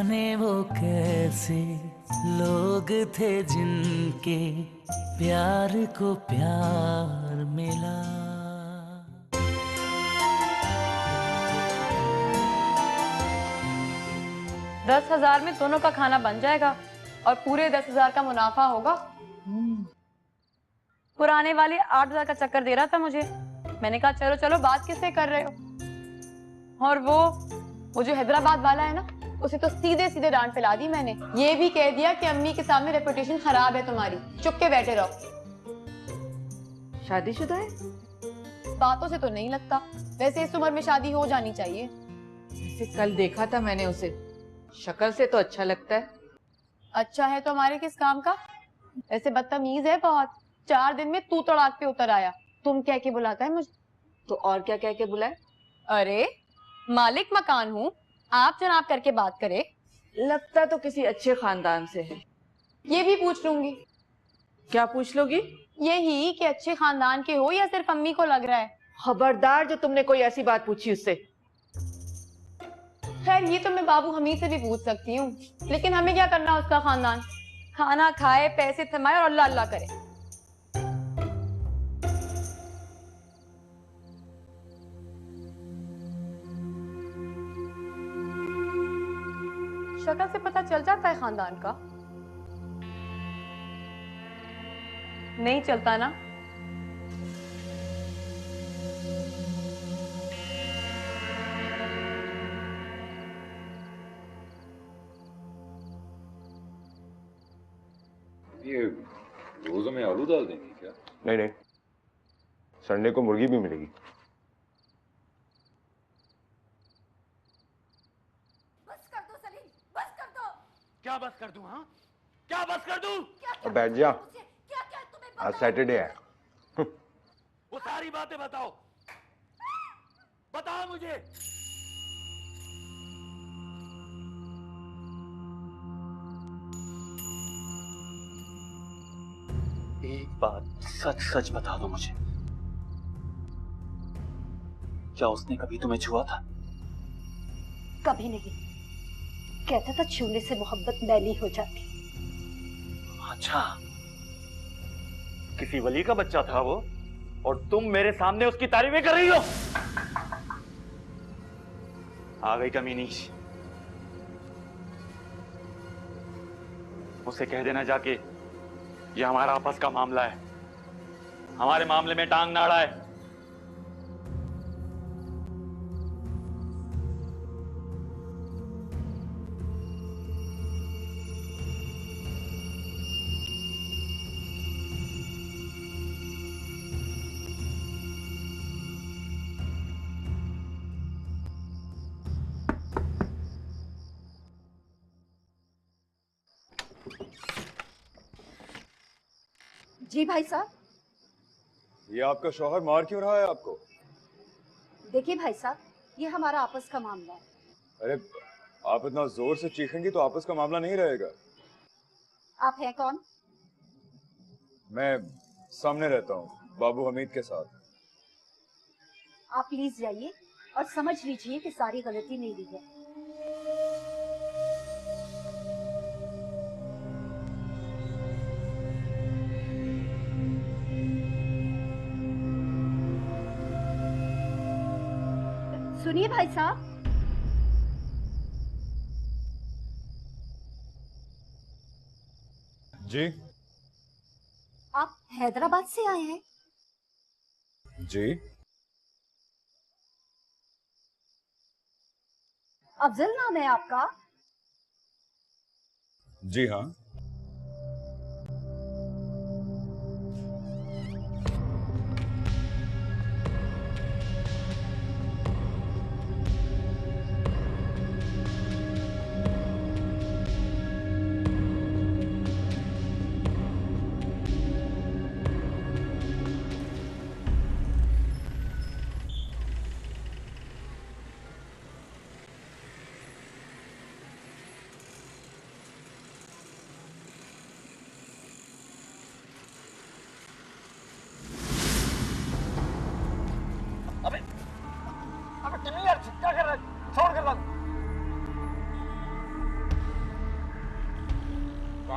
जाने वो कैसे लोग थे जिनके प्यार को प्यार मिला। 10,000 में दोनों का खाना बन जाएगा और पूरे 10,000 का मुनाफा होगा। पुराने वाले 8,000 का चक्कर दे रहा था मुझे। मैंने कहा चलो चलो बात किससे कर रहे हो। और वो जो हैदराबाद वाला है ना, उसे तो सीधे सीधे डांट फैला दी मैंने। ये भी कह दिया कि अम्मी के सामने रेपुटेशन खराब है तुम्हारी, चुप के बैठे रहो। शादीशुदा है? बातों से तो नहीं लगता, वैसे इस उम्र में शादी हो जानी चाहिए। वैसे कल देखा था मैंने उसे, शक्ल से तो अच्छा लगता है। अच्छा है तो हमारे किस काम का? ऐसे बदतमीज है बहुत। 4 दिन में तू तड़ाक पे उतर आया। तुम कह के बुलाता है मुझे। तो और क्या कह के बुलाए? अरे मालिक मकान हूँ, आप जनाब करके बात करे। लगता तो किसी अच्छे खानदान से है। ये भी पूछ लूंगी। क्या पूछ लोगी? यही कि अच्छे खानदान के हो या सिर्फ अम्मी को लग रहा है। खबरदार जो तुमने कोई ऐसी बात पूछी उससे। खैर ये तो मैं बाबू हमीद से भी पूछ सकती हूँ, लेकिन हमें क्या करना उसका खानदान। खाना खाए, पैसे थमाए और अल्लाह अल्लाह करे। शक्ल से पता चल जाता है खानदान का? नहीं चलता ना? ये रोज़ों में आलू डाल देंगे क्या? नहीं नहीं, संडे को मुर्गी भी मिलेगी। बस कर दो सलीम, बस कर दो। क्या बस कर दूं? हाँ, क्या बस कर दूं? अब बैठ जा, क्या क्या तुम्हें आज सैटरडे है। वो सारी बातें बताओ, बताओ मुझे। एक बात सच सच बता दो मुझे, क्या उसने कभी तुम्हें छुआ था? कभी नहीं। कहता था छूने से मोहब्बत मैली हो जाती। अच्छा, किसी वली का बच्चा था वो और तुम मेरे सामने उसकी तारीफें कर रही हो? आ गई कमीनी। उसे कह देना जाके ये हमारा आपस का मामला है, हमारे मामले में टांग ना अड़ाए। जी भाई साहब। ये आपका शौहर मार क्यों रहा है आपको? देखिए भाई साहब, ये हमारा आपस का मामला है। अरे आप इतना जोर से चीखेंगी तो आपस का मामला नहीं रहेगा। आप हैं कौन? मैं सामने रहता हूँ, बाबू हमीद के साथ। आप प्लीज जाइए और समझ लीजिए कि सारी गलती मेरी है। सुनिए भाई साहब। जी आप हैदराबाद से आए हैं? जी। अफजल नाम है आपका? जी हाँ।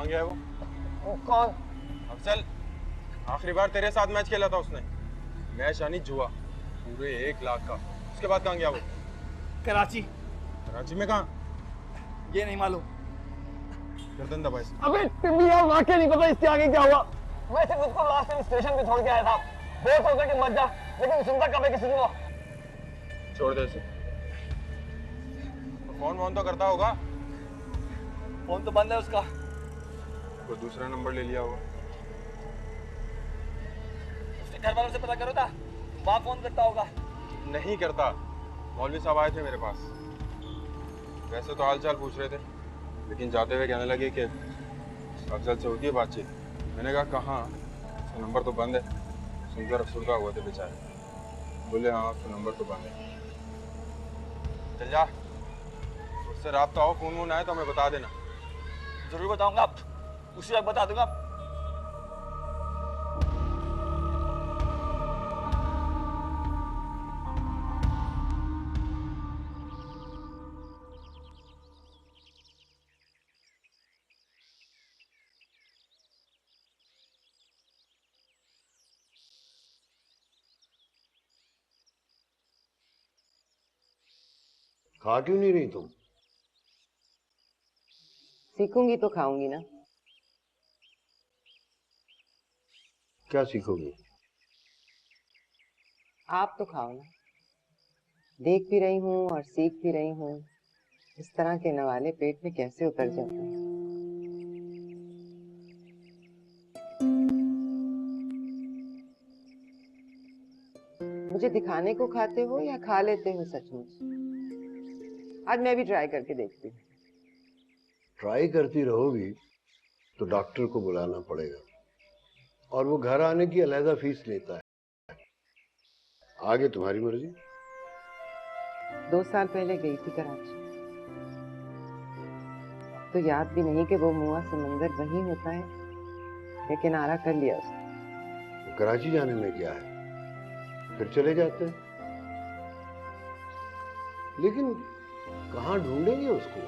कहाँ गया है वो? वो कौन? अफजल, आखिरी बार तेरे साथ मैच खेला था उसने। मैच यानी जुआ, पूरे 1 लाख का। उसके बाद कहाँ गया वो? कराची। कराची में कहाँ? ये नहीं मालूम। गर्दन दबा इसकी। अबे तुम्हें यार वाकई नहीं पता इसके आगे क्या हुआ। मैं सिर्फ उसको लास्ट टाइम स्टेशन पे छोड़ के आया था। बहुत सोचा कि मर जा, लेकिन सुनता कब है किसी को। छोड़ दे इसे। फोन वोन तो करता होगा? फोन तो बंद है उसका। कोई दूसरा नंबर ले लिया होगा। उसके घर वालों से पता करो था, वहाँ फोन करता होगा। नहीं करता। मौलवी साहब आए थे मेरे पास। वैसे तो हाल चाल पूछ रहे थे, लेकिन जाते हुए कहने लगे कि अफजल से होती है बातचीत। मैंने कहा कहाँ? उसका नंबर तो बंद है। सुनकर अफसरदा हुए थे बेचारे। बोले हाँ उसका नंबर तो बंद है। चल जा, उससे राब्ता हो, फोन वोन आए तो हमें बता देना। जरूर बताऊंगा, उसी वक्त बता दूंगा। खा क्यों नहीं रही तुम? सीखूंगी तो खाऊंगी ना। क्या सीखोगी? आप तो खाओ ना। देख भी रही हूँ और सीख भी रही हूँ, इस तरह के नवाले पेट में कैसे उतर जाते हैं। मुझे दिखाने को खाते हो या खा लेते हो सचमुच? आज मैं भी ट्राई करके देखती हूँ। ट्राई करती रहोगी तो डॉक्टर को बुलाना पड़ेगा, और वो घर आने की अलहदा फीस लेता है। आगे तुम्हारी मर्जी। 2 साल पहले गई थी कराची। तो याद भी नहीं कि वो मुआ समंदर वही होता है, लेकिन आरा कर लिया उसने। कराची जाने में क्या है, फिर चले जाते हैं। लेकिन कहाँ ढूंढेंगे उसको?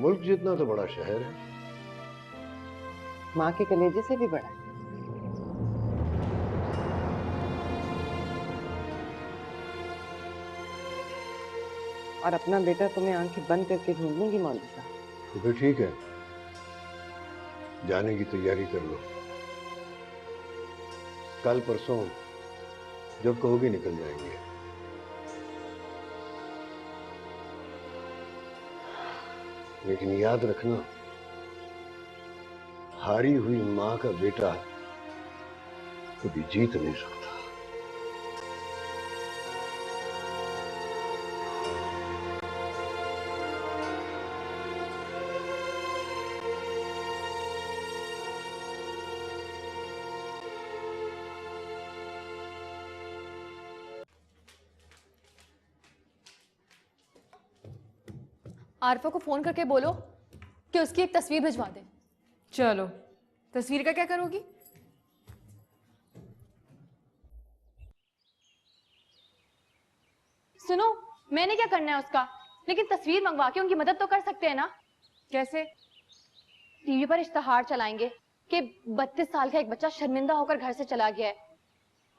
मुल्क जितना तो बड़ा शहर है। माँ के कलेजे से भी बड़ा है। और अपना बेटा तो मैं आंखें बंद करके ढूंढूंगी मौलवी साहब। तो फिर ठीक है, जाने की तैयारी कर लो। कल परसों जब कहोगे निकल जाएंगे। लेकिन याद रखना, हारी हुई मां का बेटा कभी जीत नहीं सकता। आरफा को फोन करके बोलो कि उसकी एक तस्वीर भिजवा दे। चलो, तस्वीर का क्या करोगी? सुनो, मैंने क्या करना है उसका, लेकिन तस्वीर मंगवा के उनकी मदद तो कर सकते हैं ना। कैसे? टीवी पर इश्तहार चलाएंगे कि 32 साल का एक बच्चा शर्मिंदा होकर घर से चला गया है।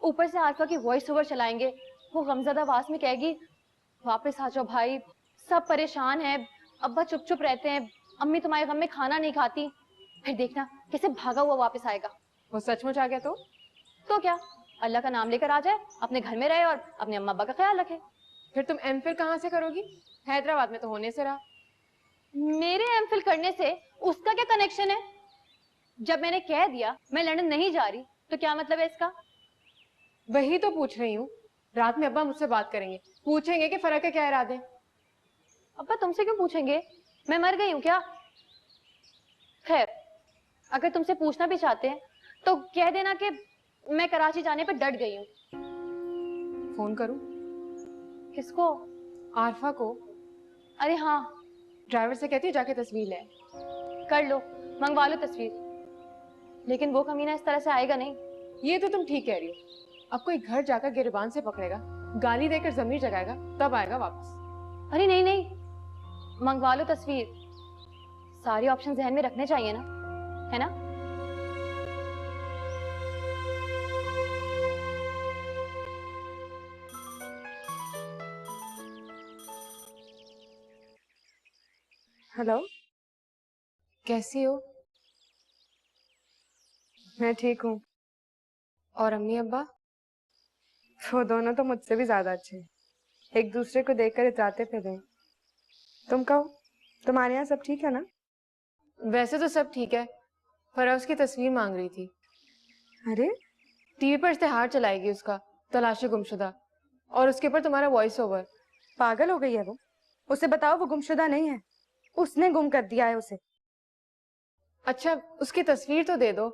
ऊपर से आरफा की वॉइस ओवर चलाएंगे, वो गमज़दा आवाज में कहेगी वापस आ जाओ भाई, सब परेशान है, अब्बा चुप चुप रहते हैं, अम्मी तुम्हारे गम में खाना नहीं खाती। फिर देखना कैसे भागा हुआ वापस आएगा। वो सचमुच आ गया तो क्या, अल्लाह का नाम लेकर आ जाए, अपने घर में रहे और अपने अम्मा अब्बा का ख्याल रखे। फिर तुम एमफिल कहाँ से करोगी? हैदराबाद में तो होने से रहा। मेरे एमफिल करने से उसका क्या कनेक्शन है? जब मैंने कह दिया मैं लंदन नहीं जा रही, तो क्या मतलब है इसका? वही तो पूछ रही हूँ। रात में अब्बा मुझसे बात करेंगे, पूछेंगे कि फर्क के क्या इरादे। अब्बा तुमसे क्यों पूछेंगे? मैं मर गई हूँ क्या? खैर, अगर तुमसे पूछना भी चाहते हैं तो कह देना कि मैं कराची जाने पर डट गई हूँ। फोन करूं? किसको? आरफा को। अरे हाँ, ड्राइवर से कहती है जाके तस्वीर ले। कर लो, मंगवा लो तस्वीर, लेकिन वो कमीना इस तरह से आएगा नहीं। ये तो तुम ठीक कह रही हो। अब कोई घर जाकर गिरबान से पकड़ेगा, गाली देकर जमीर जगाएगा, तब आएगा वापस। अरे नहीं नहीं, मंगवा लो तस्वीर, सारे ऑप्शन जहन में रखने चाहिए ना, है ना? हेलो, कैसी हो? मैं ठीक हूँ। और अम्मी अब्बा? वो दोनों तो मुझसे भी ज्यादा अच्छे हैं। एक दूसरे को देखकर इतराते फिर रहे। तुम कहो, तुम्हारे यहाँ सब ठीक है ना? वैसे तो सब ठीक है, पर उसकी तस्वीर मांग रही थी। अरे, टीवी पर इश्तेहार चलाएगी उसका, तलाश गुमशुदा, और उसके ऊपर तुम्हारा वॉइस ओवर। पागल हो गई है वो? उसे बताओ वो गुमशुदा नहीं है, उसने गुम कर दिया है उसे। अच्छा, उसकी तस्वीर तो दे दो,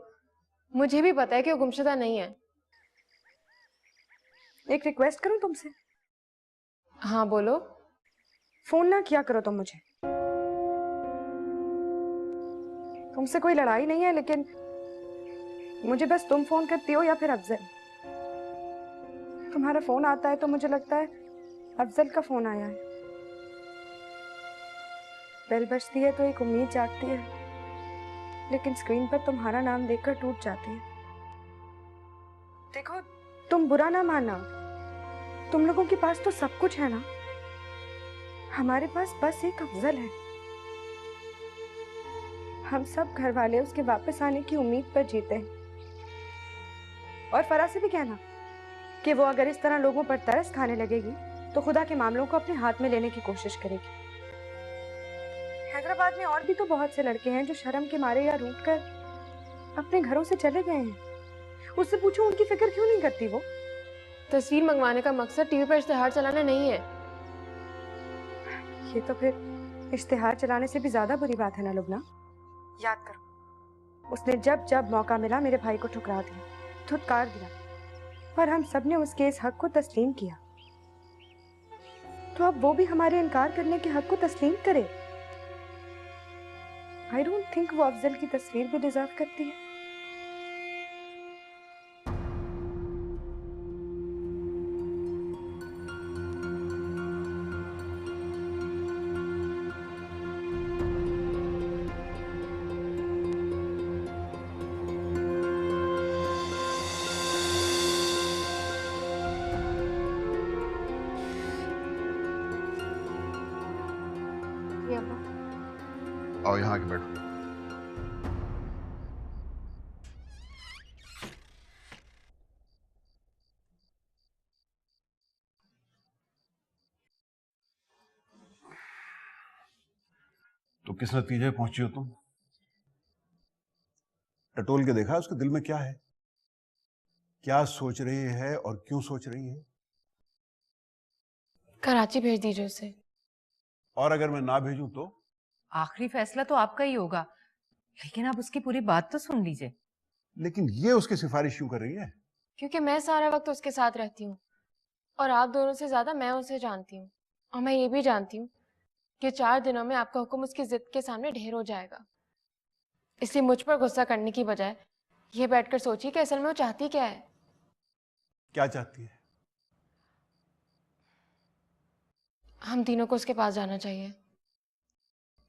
मुझे भी पता है कि वो गुमशुदा नहीं है। एक रिक्वेस्ट करूं तुमसे? हाँ बोलो। फोन ना किया करो तुम मुझे। तुमसे कोई लड़ाई नहीं है, लेकिन मुझे बस तुम फोन करती हो या फिर अफजल। तुम्हारा फोन आता है तो मुझे लगता है अफजल का फोन आया है। बेल बजती है तो एक उम्मीद जागती है, लेकिन स्क्रीन पर तुम्हारा नाम देखकर टूट जाती है। देखो, तुम बुरा ना मानना, तुम लोगों के पास तो सब कुछ है ना। हमारे पास बस एक अफजल है। हम सब घर वाले उसके वापस आने की उम्मीद पर जीते हैं। और फरा से भी कहना कि वो अगर इस तरह लोगों पर तरस खाने लगेगी तो खुदा के मामलों को अपने हाथ में लेने की कोशिश करेगी। हैदराबाद में और भी तो बहुत से लड़के हैं जो शर्म के मारे या रूठ कर अपने घरों से चले गए हैं। उससे पूछो उनकी फिक्र क्यों नहीं करती वो? तस्वीर मंगवाने का मकसद टीवी पर इश्तेहार चलाना नहीं है। ये तो फिर इश्तेहार चलाने से भी ज्यादा बुरी बात है ना लुबना। याद करो, उसने जब जब मौका मिला मेरे भाई को ठुकरा दिया, धुतकार दिया, पर हम सबने उसके इस हक को तस्लीम किया। तो अब वो भी हमारे इनकार करने के हक को तस्लीम करे। I don't think वो अफजल की तस्वीर भी डिजर्व करती है। आओ यहाँ आके बैठो। तो किस नतीजे पहुंची हो तुम? टटोल के देखा उसके दिल में क्या है, क्या सोच रही है और क्यों सोच रही है? कराची भेज दीजिए उसे। और अगर मैं ना भेजूं तो? आखिरी फैसला तो आपका ही होगा, लेकिन आप उसकी पूरी बात तो सुन लीजिए। लेकिन ये उसकी सिफारिश क्यों कर रही है? क्योंकि मैं सारा वक्त उसके साथ रहती हूँ, और आप दोनों से ज्यादा मैं उसे जानती हूँ। और मैं ये भी जानती हूँ कि 4 दिनों में आपका हुक्म उसकी जिद के सामने ढेर हो जाएगा। इसलिए मुझ पर गुस्सा करने की बजाय ये बैठकर सोचिए कि असल में वो चाहती क्या है। क्या चाहती है? हम तीनों को उसके पास जाना चाहिए।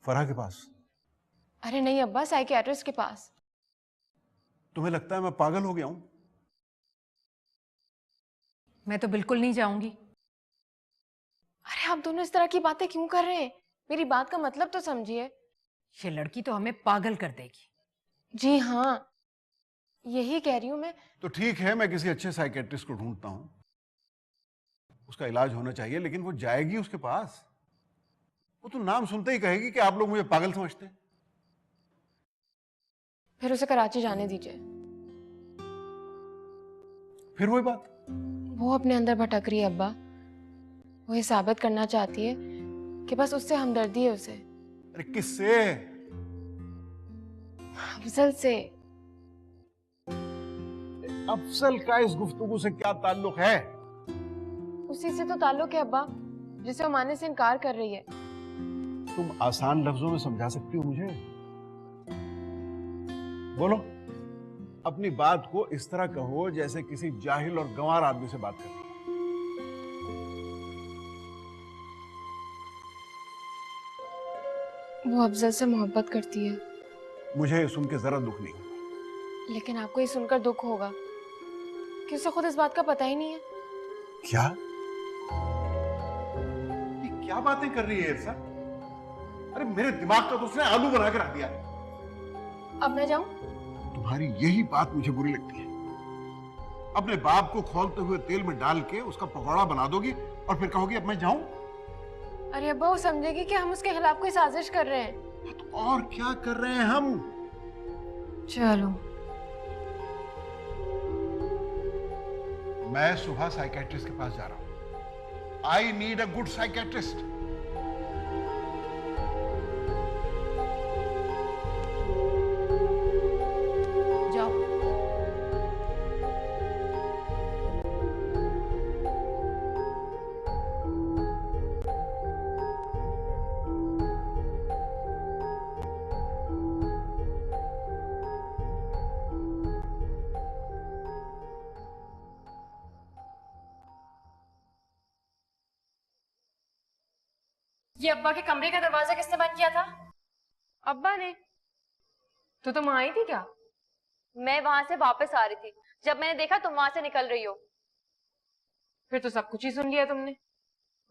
फराह के पास? अरे नहीं अब्बा, साइकियाट्रिस्ट के पास। तुम्हें लगता है मैं पागल हो गया हूं? मैं तो बिल्कुल नहीं जाऊंगी। अरे आप दोनों इस तरह की बातें क्यों कर रहे हैं? मेरी बात का मतलब तो समझिए। ये लड़की तो हमें पागल कर देगी। जी हाँ, यही कह रही हूं मैं। तो ठीक है, मैं किसी अच्छे साइकियाट्रिस्ट को ढूंढता हूं, उसका इलाज होना चाहिए, लेकिन वो जाएगी उसके पास, वो तो नाम सुनते ही कहेगी कि आप लोग मुझे पागल समझते हैं। फिर उसे कराची जाने दीजिए। फिर वही बात। वो अपने अंदर भटक रही है अब्बा। वो ये साबित करना चाहती है कि बस उससे हमदर्दी है उसे। अरे किससे? अफजल से। अफजल का इस गुफ्तगू से क्या ताल्लुक है? उसी से तो ताल्लुक है अब्बा, जिसे वो मानने से इनकार कर रही है। तुम आसान लफ्जों में समझा सकती हो मुझे? बोलो, अपनी बात को इस तरह कहो जैसे किसी जाहिल और गंवार आदमी से बात कर। वो अफजल से मोहब्बत करती है। मुझे सुन के जरा दुख नहीं हुआ। लेकिन आपको ये सुनकर दुख होगा कि उसे खुद इस बात का पता ही नहीं है। क्या? ये क्या बातें कर रही है इरसा? अरे मेरे दिमाग का तो उसने आलू बना के रख दिया है। अब मैं जाऊं? तुम्हारी यही बात मुझे बुरी लगती है। अपने बाप को खौलते हुए तेल में डाल के उसका पकौड़ा बना दोगी और फिर कहोगी अब मैं जाऊं? अरे अब्बा, वो समझेगी कि हम उसके खिलाफ कोई साजिश कर रहे हैं। तो और क्या कर रहे हैं हम? चलो। मैं सुबह साइकेट्रिस्ट के पास जा रहा हूं। I need a good psychiatrist. जाओ। ये अब्बा के कमरे का दरवाजा किसने बंद किया था? अब्बा ने। तो तुम आई थी क्या? मैं वहां से वापस आ रही थी, जब मैंने देखा तुम वहां से निकल रही हो। फिर तो सब कुछ ही सुन लिया तुमने।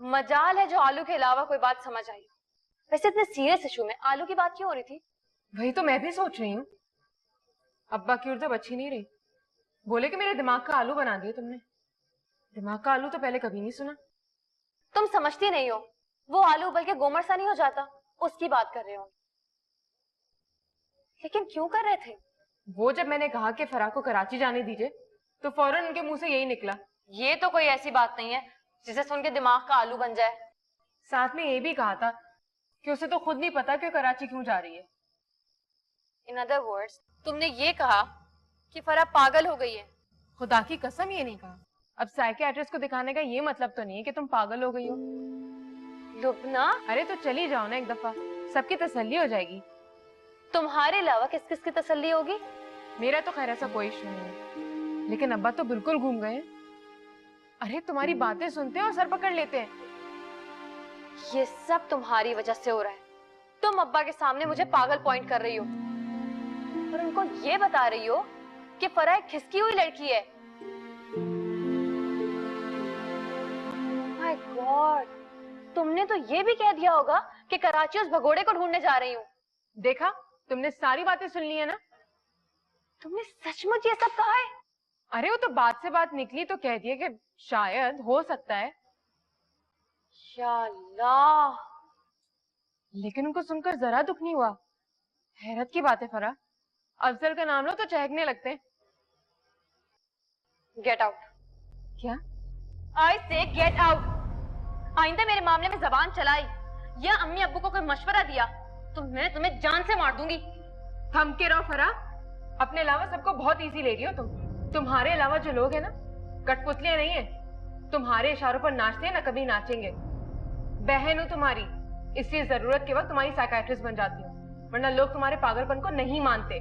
मजाल है जो आलू के अलावा कोई बात समझ आई। वैसे इतने सीरियस इशू में आलू की बात क्यों हो रही थी? वही तो मैं भी सोच रही हूँ। अब्बा की उर्दू अच्छी नहीं रही। बोले कि मेरे दिमाग का आलू बना दिया तुमने। दिमाग का आलू तो पहले कभी नहीं सुना। तुम समझती नहीं हो, वो आलू उबल के गोमर सा नहीं हो जाता, उसकी बात कर रहे हो। लेकिन क्यों कर रहे थे? वो जब मैंने कहा कि फराह को कराची जाने दीजिए तो फौरन उनके मुंह से यही निकला। ये तो कोई ऐसी बात नहीं है जिसे सुन के दिमाग का आलू बन जाए। साथ में ये भी कहा था कि उसे तो खुद नहीं पता कि कराची क्यों जा रही है। इन अदर वर्ड्स, तुमने ये कहा कि फराह पागल हो गई है। खुदा की कसम ये नहीं कहा। अब साइकियाट्रिस्ट को दिखाने का ये मतलब तो नहीं है कि तुम पागल हो गई हो। लुबना, अरे तो चली जाओ ना एक दफा, सबकी तसल्ली हो जाएगी। तुम्हारे अलावा किस किस की तसल्ली होगी? मेरा तो खैर ऐसा कोई इशू नहीं है, लेकिन अब्बा तो बिल्कुल घूम गए। अरे तुम्हारी बातें सुनते हैं और सर पकड़ लेते हैं। ये सब तुम्हारी वजह से हो रहा है। तुम अब्बा के सामने मुझे पागल पॉइंट कर रही हो और उनको ये बता रही हो कि फराह एक खिसकी हुई लड़की है। माय गॉड, तुमने तो ये भी कह दिया होगा कि कराची उस भगोड़े को ढूंढने जा रही हूँ। देखा, तुमने सारी बातें सुन ली है ना। तुमने सचमुच ये सब कहा है? अरे वो तो बात से बात निकली तो कह दिया कि शायद हो सकता है। या अल्लाह, लेकिन उनको सुनकर जरा दुख नहीं हुआ। हैरत की बात है फराह, अफजल का नाम लो तो चहकने लगते हैं। Get out. क्या? आई से गेट आउट। आइंदा मेरे मामले में जबान चलाई या अम्मी अब्बू को कोई मशवरा दिया तो मैं तुम्हें जान से मार दूंगी। थम के रहो फराह, अपने अलावा सबको बहुत इजी ले रही हो तुम। तुम्हारे अलावा जो लोग हैं ना, कठपुतलियां नहीं है। तुम्हारे इशारों पर नाचते हैं ना कभी नाचेंगे। बहन हूं तुम्हारी, इसलिए जरूरत के वक्त तुम्हारी साइकियाट्रिस्ट बन जाती हूँ, वरना लोग तुम्हारे पागलपन को नहीं मानते।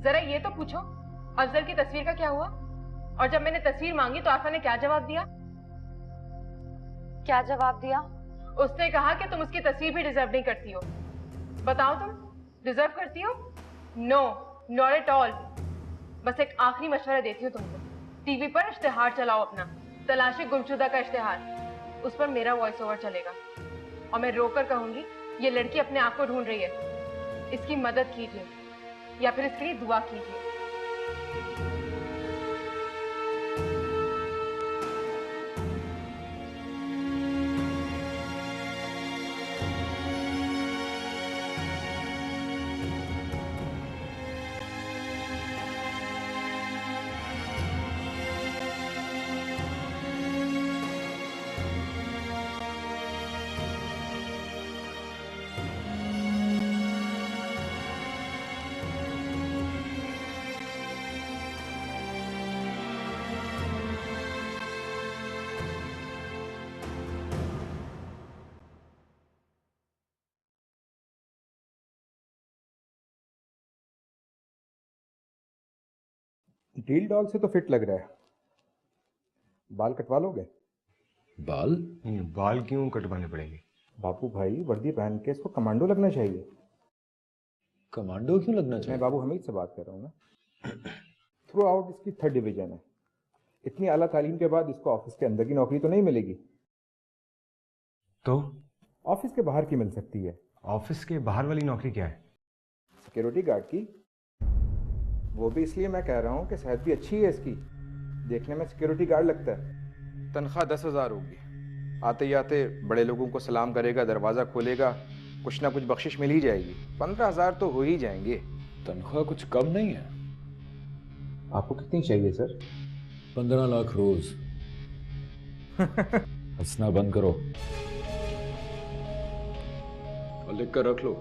जरा ये तो पूछो, अफजल की तस्वीर का क्या हुआ? और जब मैंने तस्वीर मांगी तो आसा ने क्या जवाब दिया? क्या जवाब दिया? उसने कहा कि तुम उसकी तस्वीर भी डिजर्व नहीं करती हो। बताओ, तुम डिजर्व करती हो? No, not at all. बस एक आखिरी मशवरा देती हूँ तुमको, टीवी पर इश्तिहार चलाओ अपना, तलाशी गुमशुदा का इश्तिहार। उस पर मेरा वॉइस ओवर चलेगा और मैं रोकर कहूंगी ये लड़की अपने आप को ढूंढ रही है, इसकी मदद कीजिए या फिर इसके लिए दुआ कीजिए। डील डॉल से तो फिट लग रहा है। बाल कटवा लोगे? बाल? बाल क्यों कटवाने पड़ेंगे? बाबू भाई वर्दी पहन के इसको कमांडो लगना चाहिए। कमांडो क्यों लगना चाहिए? मैं बाबू हमीद से बात कर रहा हूँ ना। थ्रू आउट इसकी 3rd डिवीजन है। इतनी आला तालीम के बाद इसको ऑफिस के अंदर की नौकरी तो नहीं मिलेगी, तो ऑफिस के बाहर की मिल सकती है। ऑफिस के बाहर वाली नौकरी क्या है? सिक्योरिटी गार्ड की। वो भी इसलिए मैं कह रहा हूँ कि सेहत भी अच्छी है इसकी, देखने में सिक्योरिटी गार्ड लगता है। तनख्वाह 10,000 होगी। आते ही आते बड़े लोगों को सलाम करेगा, दरवाज़ा खोलेगा, कुछ ना कुछ बख्शिश मिल ही जाएगी। 15,000 तो हो ही जाएंगे। तनख्वाह कुछ कम नहीं है। आपको कितनी चाहिए सर? 15 लाख रोज। हंसना बंद करो और लिख कर रख लो,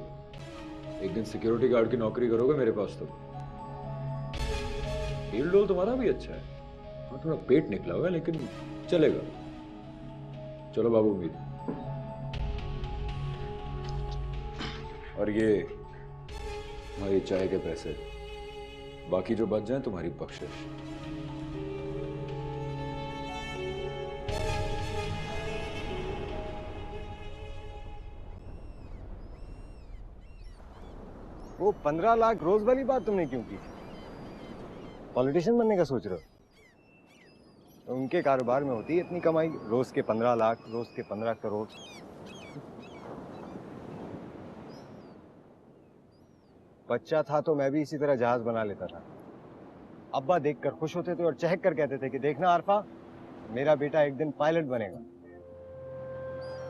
एक दिन सिक्योरिटी गार्ड की नौकरी करोगे मेरे पास तो। फील्ड रोल तुम्हारा भी अच्छा है। हाँ, थोड़ा पेट निकला हुआ है लेकिन चलेगा। चलो बाबू उम्मीद। और ये हमारी चाय के पैसे, बाकी जो बच जाए तुम्हारी बख्शिश। वो 15 लाख रोज वाली बात तुमने क्यों की? पॉलिटिशियन बनने का सोच रहे हो? तो उनके कारोबार में होती है इतनी कमाई, रोज के 15 लाख, रोज के 15 करोड़। बच्चा था तो मैं भी इसी तरह जहाज बना लेता था। अब्बा देखकर खुश होते थे और चहक कर कहते थे कि देखना आरफा, मेरा बेटा एक दिन पायलट बनेगा।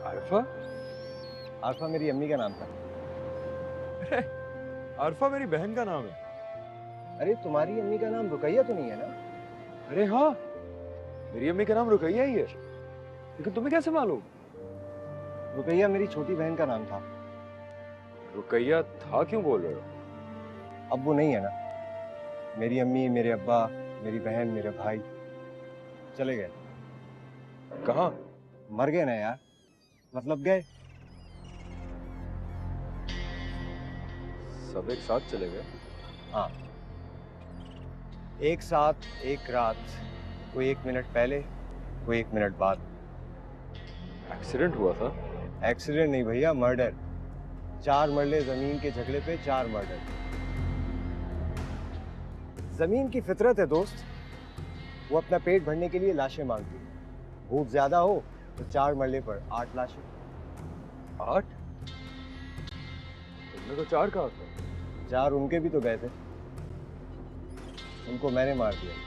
आरफा? आरफा मेरी अम्मी का नाम था। आरफा मेरी बहन का नाम है। अरे तुम्हारी अम्मी का नाम रुकैया तो नहीं है ना? अरे हाँ, मेरी अम्मी का नाम रुकैया ही है। लेकिन तुम्हें कैसे मालूम? रुकैया मेरी छोटी बहन का नाम था। रुकैया था क्यों बोल रहे हो? अब वो नहीं है ना। मेरी अम्मी, मेरे अब्बा, मेरी बहन, मेरे भाई चले गए। कहाँ? मर गए ना यार, मतलब गए। सब एक साथ चले गए? हाँ, एक साथ एक रात, कोई 1 मिनट पहले, कोई 1 मिनट बाद। एक्सीडेंट हुआ था? एक्सीडेंट नहीं भैया, मर्डर। 4 मरले जमीन के झगड़े पे 4 मर्डर। जमीन की फितरत है दोस्त, वो अपना पेट भरने के लिए लाशें मांगती है। भूख ज्यादा हो तो 4 मरले पर 8 लाशें। 8? तुमने तो 4 कहा था। 4 उनके भी तो गए थे, उनको मैंने मार दिया।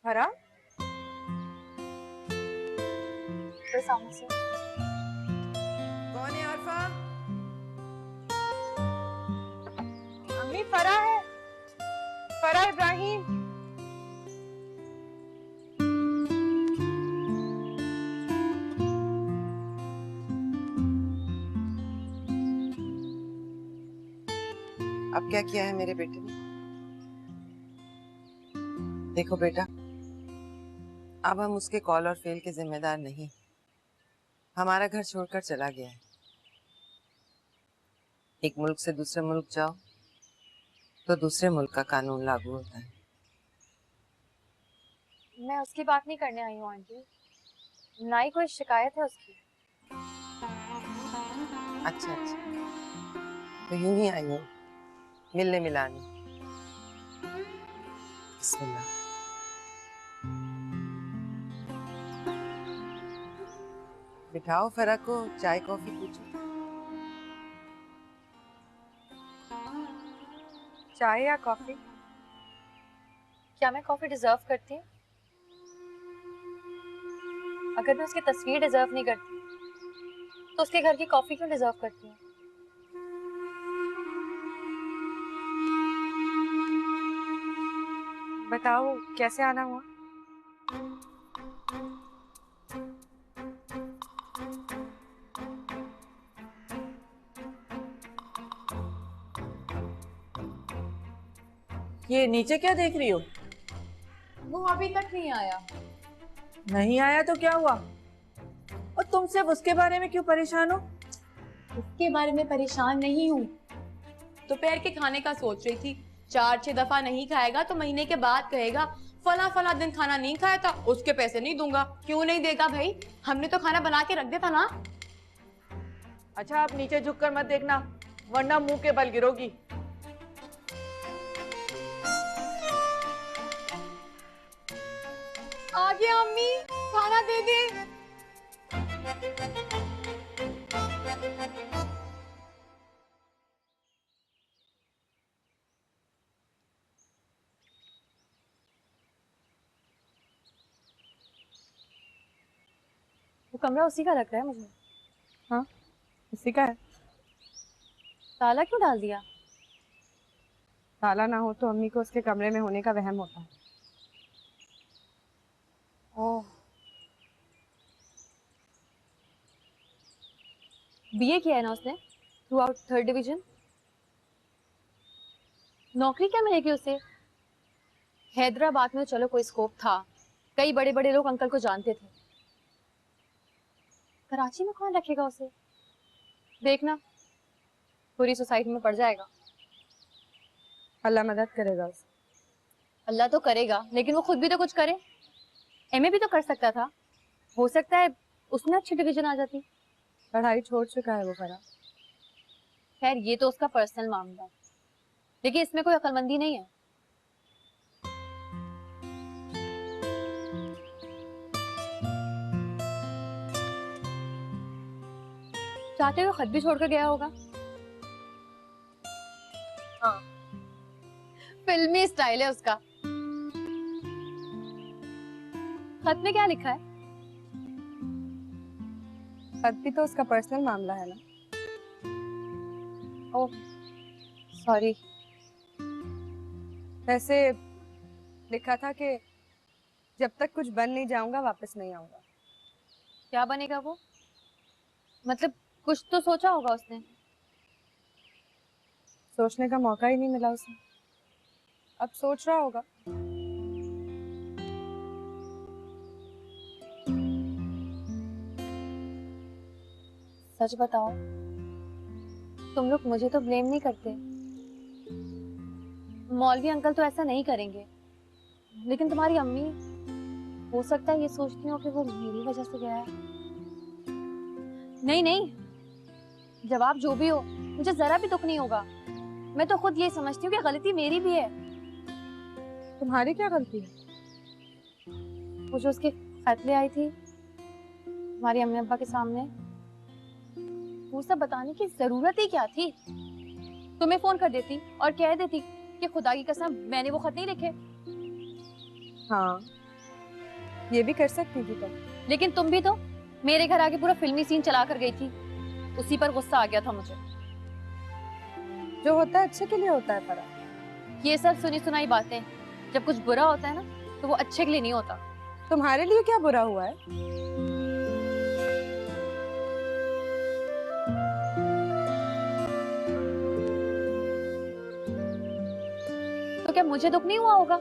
हरा तो सामने से कौन है? आरफा? अम्मी फरा है, फरा इब्राहिम। अब क्या किया है मेरे बेटे ने? देखो बेटा, अब हम उसके कॉल और फेल के जिम्मेदार नहीं। हमारा घर छोड़कर चला गया है। एक मुल्क से दूसरे मुल्क जाओ तो दूसरे मुल्क का कानून लागू होता है। मैं उसकी बात नहीं करने आई हूँ आंटी, ना ही कोई शिकायत है उसकी। अच्छा अच्छा, तो यूं ही आई हूँ मिलने मिलाने। बिस्मिल्लाह। बिठाओ फरा को, चाय कॉफी पूछो। चाय या कॉफी? क्या मैं कॉफी डिजर्व करती हूँ? अगर मैं उसकी तस्वीर डिजर्व नहीं करती तो उसके घर की कॉफी क्यों डिजर्व करती हूँ? बताओ कैसे आना हुआ? ये नीचे क्या देख रही हो? वो अभी तक नहीं आया। नहीं आया तो क्या हुआ? और तुम सिर्फ उसके बारे में क्यों परेशान हो? उसके बारे में परेशान नहीं हूँ, दोपहर के खाने का सोच रही थी। 4-6 दफा नहीं खाएगा तो महीने के बाद कहेगा फला फला दिन खाना नहीं खाया था, उसके पैसे नहीं दूंगा। क्यों नहीं देगा भाई? हमने तो खाना बना के रख दिया था ना। अच्छा आप नीचे झुककर मत देखना, वरना मुंह के बल गिरोगी। आगे अम्मी, खाना दे दे। वो कमरा उसी का लग रहा है मुझे। हाँ उसी का है। ताला क्यों डाल दिया? ताला ना हो तो अम्मी को उसके कमरे में होने का वहम होता है। ओह, बीए किया है ना उसने, थ्रू आउट 3rd डिवीजन। नौकरी क्या मिलेगी उसे? हैदराबाद में चलो कोई स्कोप था, कई बड़े बड़े लोग अंकल को जानते थे। कराची में कौन रखेगा उसे? देखना पूरी सोसाइटी में पड़ जाएगा। अल्लाह मदद करेगा उसे। अल्लाह तो करेगा, लेकिन वो खुद भी तो कुछ करे। एमए भी तो कर सकता था, हो सकता है उसमें अच्छी डिवीजन आ जाती। पढ़ाई छोड़ चुका है वो फरा। खैर ये तो उसका पर्सनल मामला है, लेकिन इसमें कोई अक्लमंदी नहीं है। चाहते हुए खत भी छोड़कर गया होगा। हाँ, फिल्मी स्टाइल है उसका। खत में क्या लिखा है? खत भी तो उसका पर्सनल मामला है ना। Oh sorry. वैसे लिखा था कि जब तक कुछ बन नहीं जाऊंगा वापस नहीं आऊंगा। क्या बनेगा वो? मतलब कुछ तो सोचा होगा उसने। सोचने का मौका ही नहीं मिला उसे, अब सोच रहा होगा। सच बताओ, तुम लोग मुझे तो ब्लेम नहीं करते। मौलवी अंकल तो ऐसा नहीं करेंगे, लेकिन तुम्हारी अम्मी हो सकता है ये सोचती हो कि वो मेरी वजह से गया है। नहीं नहीं, जवाब जो भी हो मुझे जरा भी दुख नहीं होगा। मैं तो खुद ये समझती हूँ कि गलती मेरी भी है। तुम्हारी क्या गलती है? वो जो उसके खत ले आई थी हमारी अम्मी अब्बा के सामने, वो सब बताने की जरूरत ही क्या थी? तुम्हें फोन कर देती और कह देती कि खुदा की कसम मैंने वो खत नहीं लिखे। हाँ ये भी कर सकती थी तुम। लेकिन तुम भी तो मेरे घर आके पूरा फिल्मी सीन चला कर गई थी, उसी पर गुस्सा आ गया था मुझे। जो होता है अच्छे के लिए होता है फरा। ये सब सुनी सुनाई बातें, जब कुछ बुरा होता है ना तो वो अच्छे के लिए नहीं होता। तुम्हारे लिए क्या बुरा हुआ है? तो क्या मुझे दुख नहीं हुआ होगा?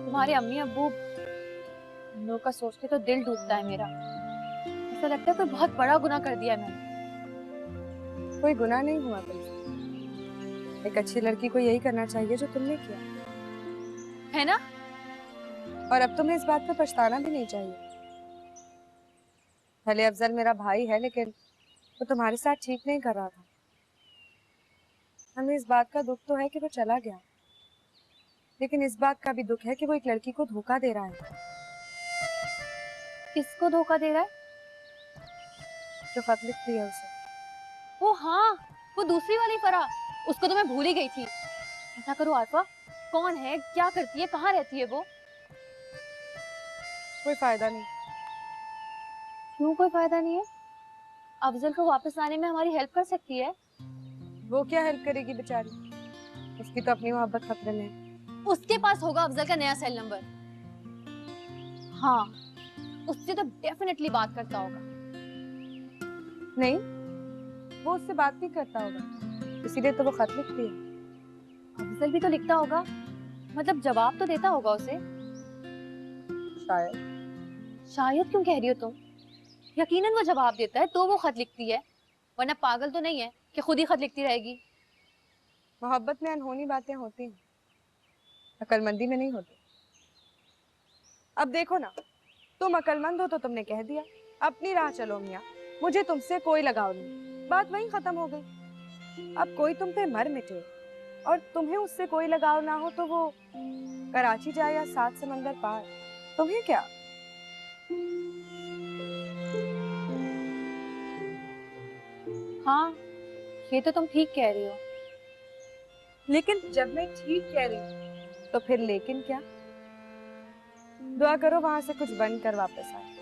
तुम्हारे अम्मी अब्बू लोगों का सोच के तो दिल टूटता है मेरा। ऐसा लगता है कोई बहुत बड़ा गुनाह कर दिया है मैंने। कोई गुनाह नहीं हुआ तुमसे। एक अच्छी लड़की को यही करना चाहिए जो तुमने किया है ना। और अब तुम्हें इस बात पर पछताना भी नहीं चाहिए। भले अफजल मेरा भाई है, लेकिन वो तुम्हारे साथ ठीक नहीं कर रहा था। हमें इस बात का दुख तो है कि वो चला गया, लेकिन इस बात का भी दुख है कि वो एक लड़की को धोखा दे रहा है। किसको धोखा दे रहा है? जो खत लिखती है उसे। वो हाँ, वो दूसरी वाली फरा, उसको तो मैं भूल ही गई थी। ऐसा करो आरफा, कौन है, क्या करती है, कहाँ रहती है वो? कोई फायदा नहीं। क्यों कोई फायदा नहीं है? अफजल को वापस लाने में हमारी हेल्प कर सकती है। वो क्या हेल्प करेगी बेचारी, उसकी तो अपनी मोहब्बत खतरे में है। उसके पास होगा अफजल का नया सेल नंबर। हाँ, उससे तो डेफिनेटली बात करता होगा। नहीं, वो उससे बात नहीं करता होगा, इसीलिए तो वो खत लिखती है। अफजल भी तो लिखता होगा, मतलब जवाब तो देता होगा उसे। शायद क्यों कह रही हो तुम? यकीनन वो जवाब देता है तो वो खत लिखती है, वरना पागल तो नहीं है कि खुद ही खत लिखती रहेगी। मोहब्बत में अनहोनी बातें होती हैं, अक्लमंदी में नहीं होती। अब देखो ना, तुम अक्लमंद हो तो तुमने कह दिया, अपनी राह चलो मियाँ, मुझे तुमसे कोई लगाव नहीं, बात वहीं खत्म हो गई। अब कोई तुम पे मर मिटे और तुम्हें उससे कोई लगाव ना हो तो वो कराची जाए या 7 समंदर पार, तुम्हें क्या? हाँ, ये तो तुम ठीक कह रही हो। लेकिन जब मैं ठीक कह रही हूँ तो फिर लेकिन क्या? दुआ करो वहां से कुछ बन कर वापस आए,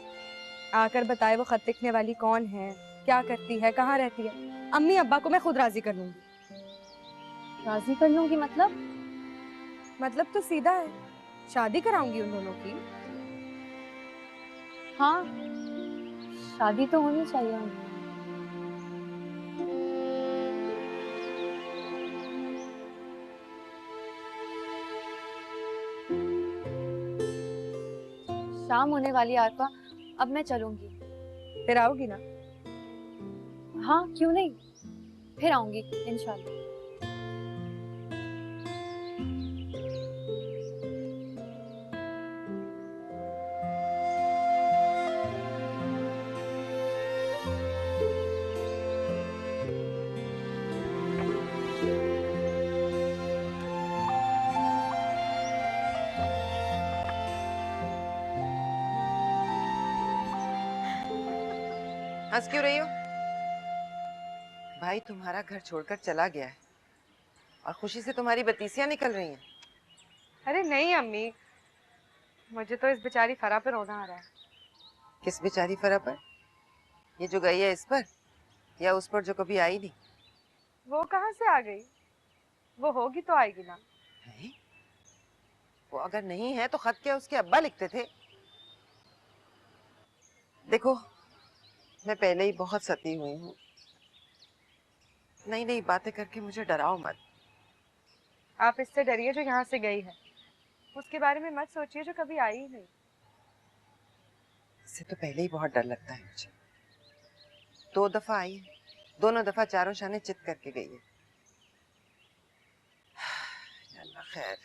आकर बताए वो खत लिखने वाली कौन है, क्या करती है, कहाँ रहती है। अम्मी अब्बा को मैं खुद राजी कर लूंगी। राजी कर लूंगी मतलब? मतलब तो सीधा है, शादी कराऊंगी उन दोनों की। हाँ, शादी तो होनी चाहिए उनकी। शाम होने वाली आरफा, अब मैं चलूंगी। फिर आओगी ना? हाँ, क्यों नहीं, फिर आऊंगी इंशाल्लाह। हंस क्यों रही हो? भाई तुम्हारा घर छोड़कर चला गया है और खुशी से तुम्हारी बत्तीसियां निकल रही हैं। अरे नहीं अम्मी, मुझे तो इस बेचारी फरा पे रोना आ रहा है। किस बेचारी फरा पर? ये जो गई है इस पर या उस पर जो कभी आई नहीं? वो कहाँ से आ गई? वो होगी तो आएगी ना। नहीं? वो अगर नहीं है तो खत क्या उसके अब्बा लिखते थे? देखो, मैं पहले ही बहुत सती हुई हूँ, नई नई बातें करके मुझे डराओ मत। आप इससे डरिए जो यहाँ से गई है, उसके बारे में मत सोचिए जो कभी आई ही नहीं। इससे तो पहले ही बहुत डर लगता है मुझे। 2 दफा आई है, दोनों दफा चारों शाने चित करके गई है। अल्लाह खैर।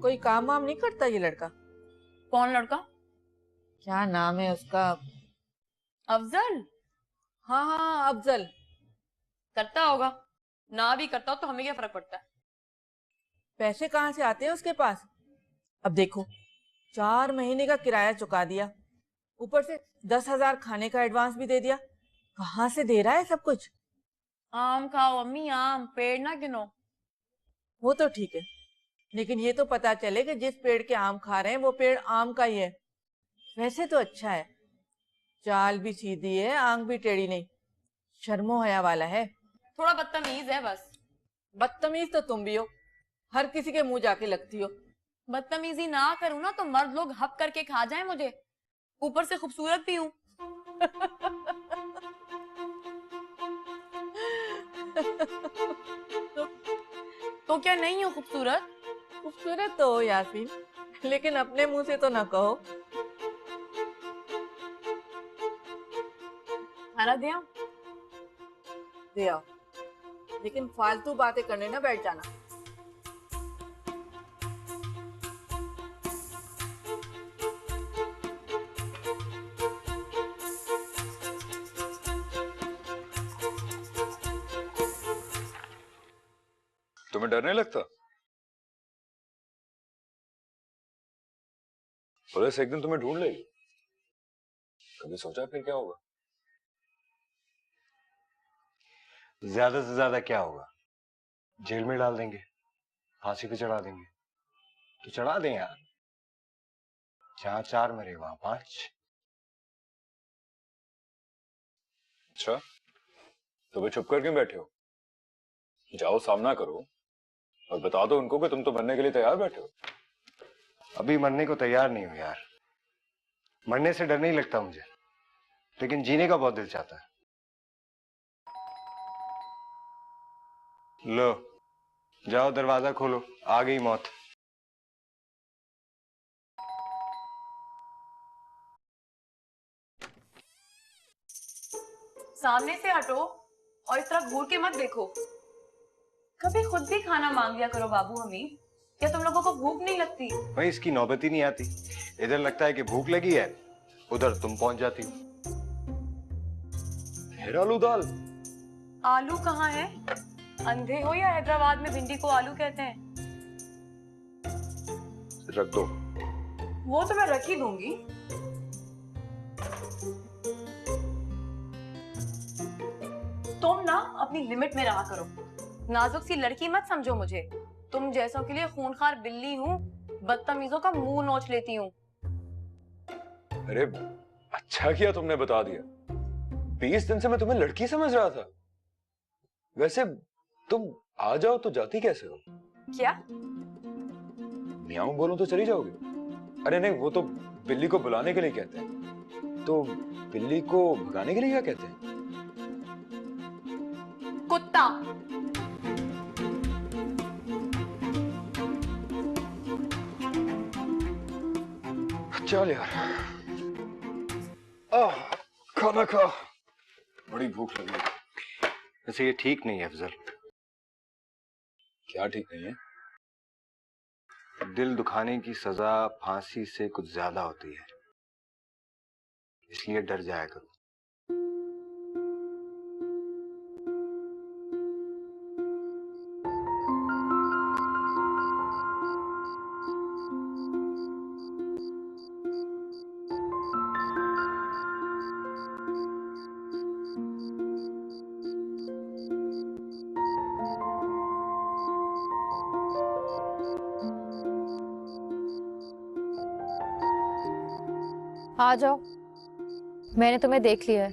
कोई काम वाम नहीं करता ये लड़का? कौन लड़का? क्या नाम है उसका? अफजल? हाँ हाँ अफजल। करता होगा, ना भी करता हो तो हमें क्या फर्क पड़ता है। पैसे कहाँ से आते हैं उसके पास? अब देखो, 4 महीने का किराया चुका दिया, ऊपर से 10,000 खाने का एडवांस भी दे दिया। कहाँ से दे रहा है सब कुछ? आम खाओ अम्मी, आम, पेड़ ना गिनो। वो तो ठीक है, लेकिन ये तो पता चले कि जिस पेड़ के आम खा रहे हैं वो पेड़ आम का ही है। वैसे तो अच्छा है, चाल भी सीधी है, आंख भी टेढ़ी नहीं, शर्मो हया वाला है। थोड़ा बदतमीज है बस। बदतमीज तो तुम भी हो, हर किसी के मुंह जाके लगती हो। बदतमीजी ना करूँ ना तो मर्द लोग हप करके खा जाएं मुझे, ऊपर से खूबसूरत भी हूँ। तो क्या नहीं हो खूबसूरत? खूबसूरत तो हो यासीन, लेकिन अपने मुंह से तो ना कहो। खाना दिया? दे आओ, लेकिन फालतू बातें करने ना बैठ जाना। तुम्हें डर नहीं लगता? पुलिस एक दिन तुम्हें ढूंढ लेगी। कभी सोचा फिर क्या होगा? ज्यादा से ज्यादा क्या होगा? जेल में डाल देंगे, फांसी पे चढ़ा देंगे। तो चढ़ा दें यार, जहां 4 मरे वहां 5। अच्छा, तो वे चुप कर क्यों बैठे हो? जाओ सामना करो और बता दो उनको कि तुम तो मरने के लिए तैयार बैठे हो। अभी मरने को तैयार नहीं हूं यार। मरने से डर नहीं लगता मुझे, लेकिन जीने का बहुत दिल चाहता है। लो जाओ दरवाजा खोलो, आ गई मौत। सामने से हटो और इस तरह घूर के मत देखो। कभी खुद भी खाना मांग लिया करो बाबू हमीद। क्या तुम लोगों को भूख नहीं लगती? भाई इसकी नौबत ही नहीं आती। इधर लगता है कि भूख लगी है, उधर तुम पहुंच जाती हो। फिर आलू दाल। आलू कहाँ है? अंधे हो या हैदराबाद में भिंडी को आलू कहते हैं? रख दो। वो तो मैं रख ही दूंगी। तुम ना अपनी लिमिट में रहा करो। नाजुक सी लड़की मत समझो मुझे। तुम जैसों के लिए खूंखार बिल्ली हूँ, बदतमीजों का मुंह नोच लेती हूँ। अरे अच्छा किया तुमने बता दिया। 20 दिन से मैं तुम्हें लड़की समझ रहा था। वैसे तुम आ जाओ तो जाती कैसे हो? क्या? मियाऊं बोलूं तो चली जाओगे? अरे नहीं, वो तो बिल्ली को बुलाने के लिए कहते हैं। तो बिल्ली को भगाने के लिए क्या कहते हैं? कुत्ता। चल यार, खाना खा, बड़ी भूख लगी। वैसे ये ठीक नहीं है अफजल। क्या ठीक नहीं है? दिल दुखाने की सजा फांसी से कुछ ज्यादा होती है, इसलिए डर जाया करो। आ जाओ, मैंने तुम्हें देख लिया है।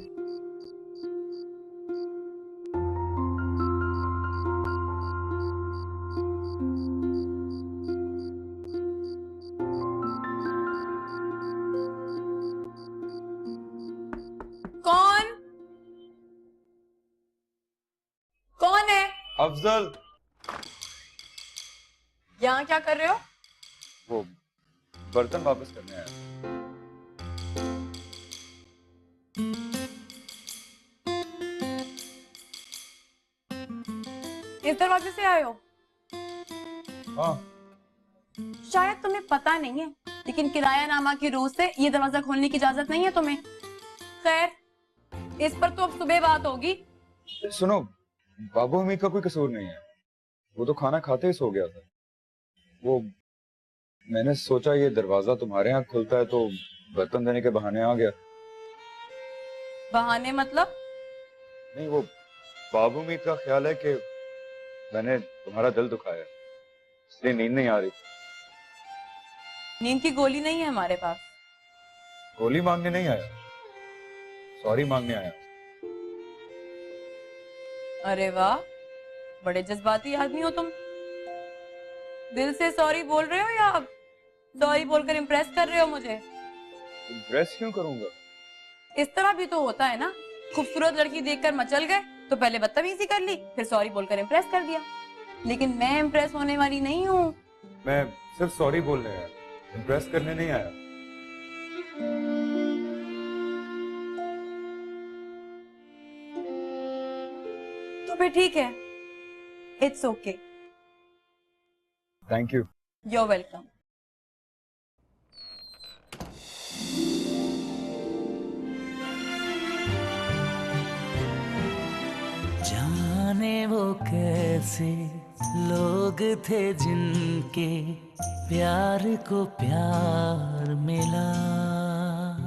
कौन? कौन है? अफजल। यहाँ क्या कर रहे हो? वो बर्तन वापस करने आया। इस दरवाजे से आए हो? हाँ। शायद तुम्हें पता नहीं है, लेकिन किरायानामा की रूह से ये दरवाजा खोलने की इजाजत नहीं है तुम्हें। खैर, इस पर तो अब सुबह बात होगी। सुनो, बाबू हमीद का कोई कसूर नहीं है। वो तो खाना खाते ही सो गया था। वो मैंने सोचा ये दरवाजा तुम्हारे यहाँ खुलता है तो बर्तन देने के बहाने आ गया। बहाने मतलब? नहीं, वो बाबू हमीद का ख्याल है कि मैंने तुम्हारा दिल दुखाया, इसलिए नींद नहीं आ रही। नींद की गोली नहीं है हमारे पास। गोली मांगने नहीं आया, सॉरी मांगने आया। अरे वाह, बड़े जज्बाती आदमी हो तुम। दिल से सॉरी बोल रहे हो या सॉरी बोलकर इम्प्रेस कर रहे हो मुझे? इम्प्रेस क्यों करूंगा? इस तरह भी तो होता है ना, खूबसूरत लड़की देखकर मचल गए तो पहले बदतमीजी कर ली, फिर सॉरी बोलकर इम्प्रेस कर दिया। लेकिन मैं इम्प्रेस होने वाली नहीं हूँ। मैं सिर्फ सॉरी बोलने आया, इम्प्रेस करने नहीं आया। तो फिर ठीक है, it's okay. Thank you. You're welcome. जाने वो कैसे लोग थे जिनके प्यार को प्यार मिला।